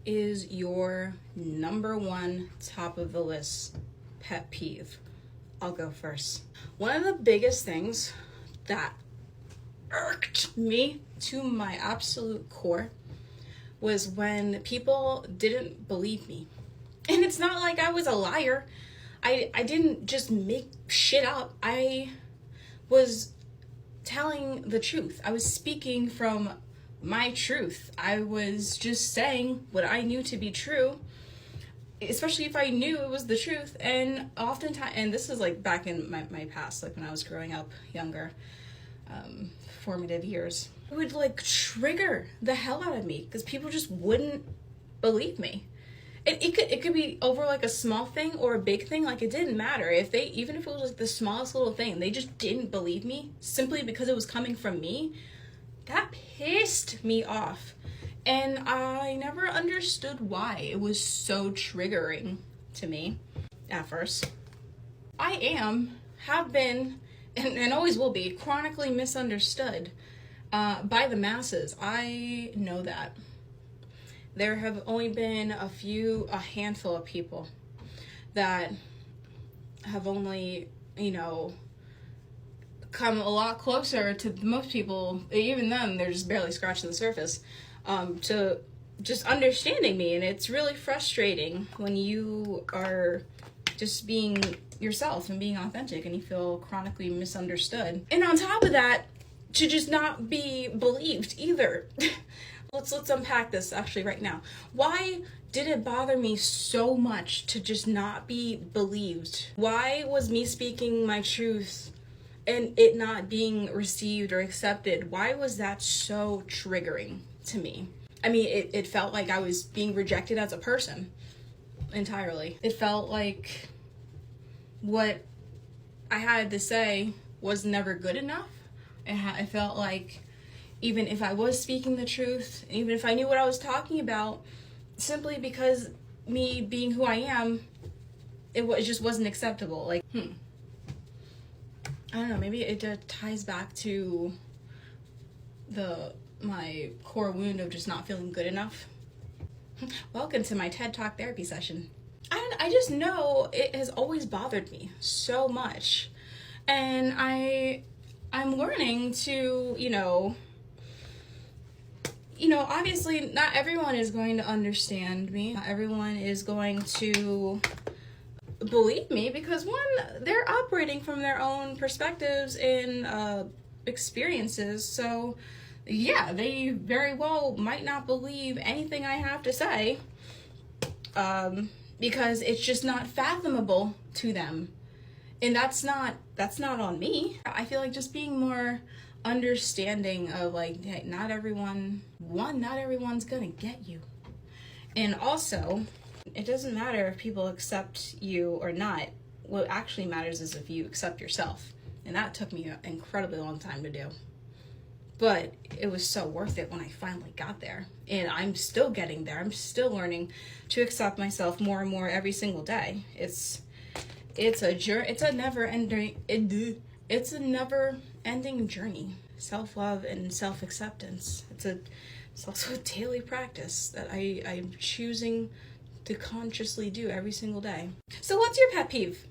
is your number one top of the list pet peeve? I'll go first. One of the biggest things that irked me to my absolute core was when people didn't believe me. And it's not like I was a liar. I didn't just make shit up. I was telling the truth. I was speaking from my truth. I was just saying what I knew to be true, especially if I knew it was the truth. And oftentimes, and this is like back in my past, like when I was growing up younger, formative years, it would like trigger the hell out of me because people just wouldn't believe me. It could be over like a small thing or a big thing. Like it didn't matter even if it was like the smallest little thing, they just didn't believe me simply because it was coming from me. That pissed me off. And I never understood why it was so triggering to me at first. I have been, and always will be, chronically misunderstood by the masses. I know that. There have only been a handful of people that have only, come a lot closer to most people. Even them, they're just barely scratching the surface, to just understanding me. And it's really frustrating when you are just being yourself and being authentic and you feel chronically misunderstood. And on top of that, to just not be believed either. Let's unpack this actually right now. Why did it bother me so much to just not be believed? Why was me speaking my truth and it not being received or accepted? Why was that so triggering to me? I mean, it felt like I was being rejected as a person entirely. It felt like what I had to say was never good enough. It felt like even if I was speaking the truth, even if I knew what I was talking about, simply because me being who I am, it just wasn't acceptable. Like, I don't know, maybe it ties back to my core wound of just not feeling good enough. Welcome to my TED Talk therapy session. I just know it has always bothered me so much. And I'm learning to, obviously not everyone is going to understand me. Not everyone is going to believe me because one, they're operating from their own perspectives and experiences. So yeah, they very well might not believe anything I have to say because it's just not fathomable to them. And that's not on me. I feel like just being more understanding of like, hey, not everyone's gonna get you. And also, it doesn't matter if people accept you or not. What actually matters is if you accept yourself. And that took me an incredibly long time to do. But it was so worth it when I finally got there. And I'm still getting there. I'm still learning to accept myself more and more every single day. It's a journey. It's a never-ending journey. Self-love and self-acceptance. It's also a daily practice that I'm choosing to consciously do every single day. So what's your pet peeve?